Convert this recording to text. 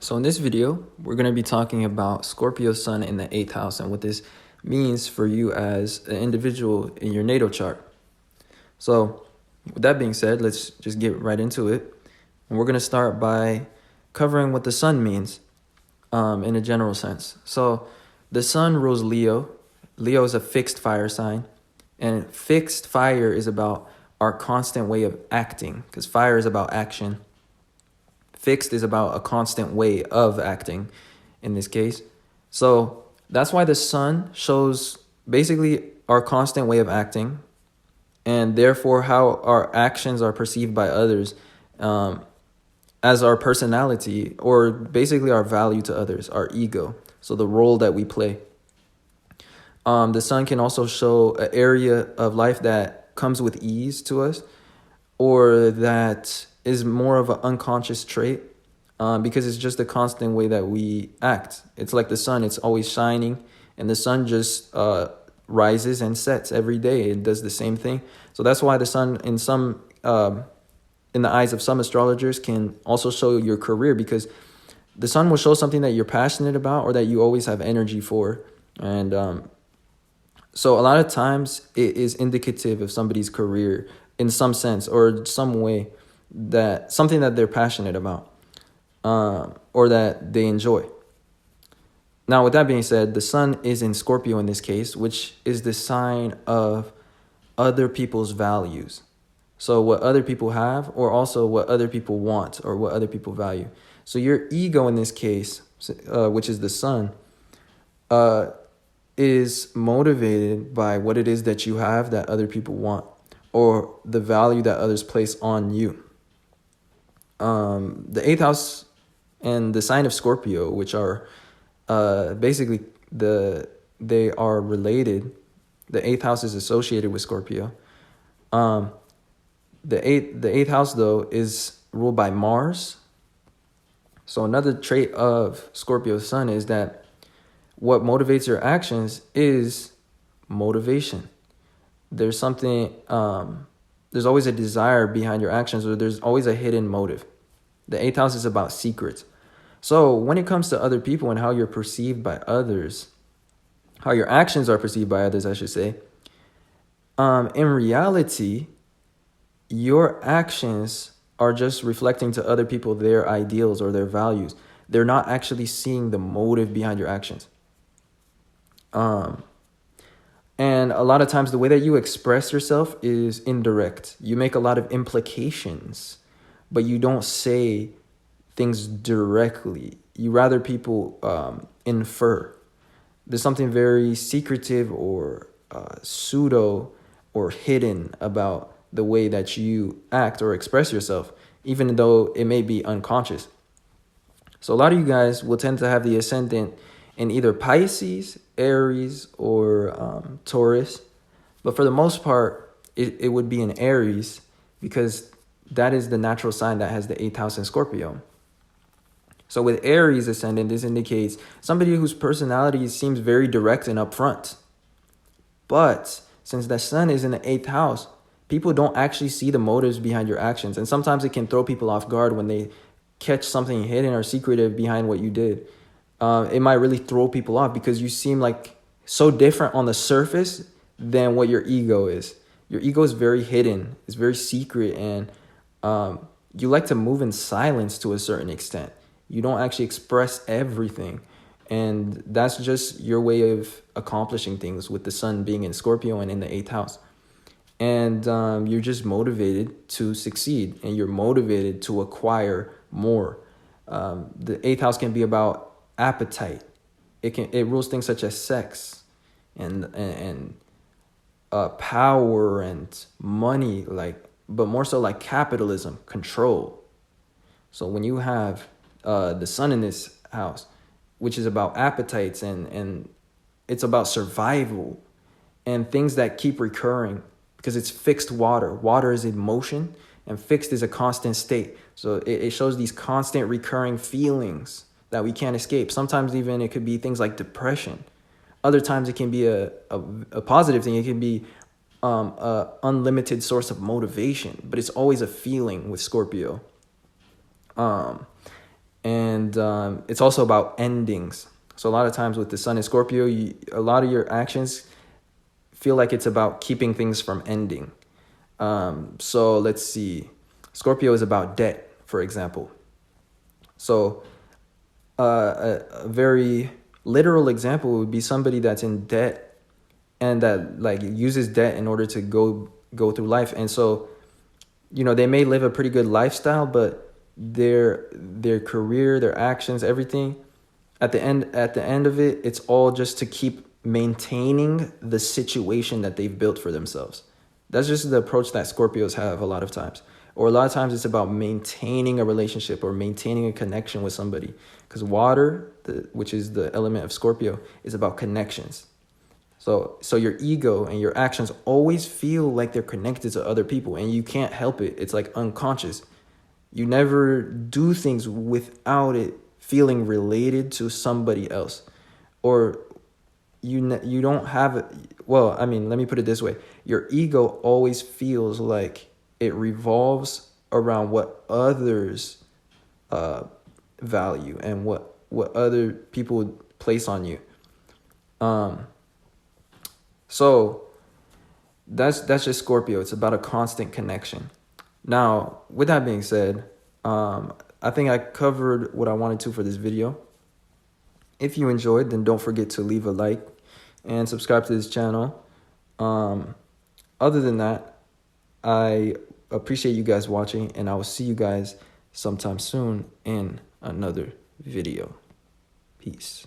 So in this video, we're going to be talking about Scorpio Sun in the 8th house and what this means for you as an individual in your natal chart. So with that being said, let's just get right into it. And we're going to start by covering what the Sun means in a general sense. So the Sun rules Leo. Leo is a fixed fire sign. And fixed fire is about our constant way of acting, because fire is about action. Fixed is about a constant way of acting in this case. So that's why the Sun shows basically our constant way of acting, and therefore how our actions are perceived by others as our personality, or basically our value to others, our ego. So the role that we play. The Sun can also show an area of life that comes with ease to us, or that is more of an unconscious trait, because it's just a constant way that we act. It's like the sun, it's always shining, and the sun just rises and sets every day. It does the same thing. So that's why the sun in the eyes of some astrologers can also show your career, because the sun will show something that you're passionate about or that you always have energy for. And so a lot of times it is indicative of somebody's career in some sense or some way, that something that they're passionate about or that they enjoy. Now, with that being said, the sun is in Scorpio in this case, which is the sign of other people's values. So what other people have, or also what other people want, or what other people value. So your ego in this case, which is the sun, is motivated by what it is that you have that other people want, or the value that others place on you. The 8th house and the sign of Scorpio, which are basically they are related. The 8th house is associated with Scorpio. The eighth house though is ruled by Mars. So another trait of Scorpio Sun is that what motivates your actions is motivation. There's something, there's always a desire behind your actions, or there's always a hidden motive. The 8th house is about secrets. So when it comes to other people and how you're perceived by others, how your actions are perceived by others, I should say, in reality, your actions are just reflecting to other people their ideals or their values. They're not actually seeing the motive behind your actions. And a lot of times the way that you express yourself is indirect. You make a lot of implications, but you don't say things directly. You rather people infer. There's something very secretive or pseudo or hidden about the way that you act or express yourself, even though it may be unconscious. So a lot of you guys will tend to have the ascendant in either Pisces, Aries, or Taurus. But for the most part, it would be in Aries, because that is the natural sign that has the 8th house in Scorpio. So with Aries ascendant, this indicates somebody whose personality seems very direct and upfront. But since the sun is in the 8th house, people don't actually see the motives behind your actions. And sometimes it can throw people off guard when they catch something hidden or secretive behind what you did. It might really throw people off because you seem like so different on the surface than what your ego is. Your ego is very hidden. It's very secret. And you like to move in silence to a certain extent. You don't actually express everything. And that's just your way of accomplishing things, with the sun being in Scorpio and in the 8th house. And you're just motivated to succeed, and you're motivated to acquire more. The 8th house can be about appetite. It rules things such as sex and power and money, but more so like capitalism, control. So when you have the sun in this house, which is about appetites and it's about survival and things that keep recurring, because it's fixed water. Water is in motion, and fixed is a constant state. So it shows these constant recurring feelings that we can't escape. Sometimes even it could be things like depression. Other times it can be a positive thing. It can be an unlimited source of motivation, but it's always a feeling with Scorpio. And it's also about endings. So a lot of times with the sun in Scorpio, a lot of your actions feel like it's about keeping things from ending. So let's see. Scorpio is about debt, for example. So a very literal example would be somebody that's in debt and that like uses debt in order to go through life. And so, you know, they may live a pretty good lifestyle, but their career, their actions, everything, at the end of it, it's all just to keep maintaining the situation that they've built for themselves. That's just the approach that Scorpios have a lot of times. Or a lot of times it's about maintaining a relationship or maintaining a connection with somebody. Because water, which is the element of Scorpio, is about connections. So your ego and your actions always feel like they're connected to other people, and you can't help it. It's like unconscious. You never do things without it feeling related to somebody else. Or you don't have it. Well, I mean, let me put it this way. Your ego always feels like it revolves around what others value and what other people place on you. So that's just Scorpio. It's about a constant connection. Now, with that being said, I think I covered what I wanted to for this video. If you enjoyed, then don't forget to leave a like and subscribe to this channel. Other than that, I appreciate you guys watching, and I will see you guys sometime soon in another video. Peace.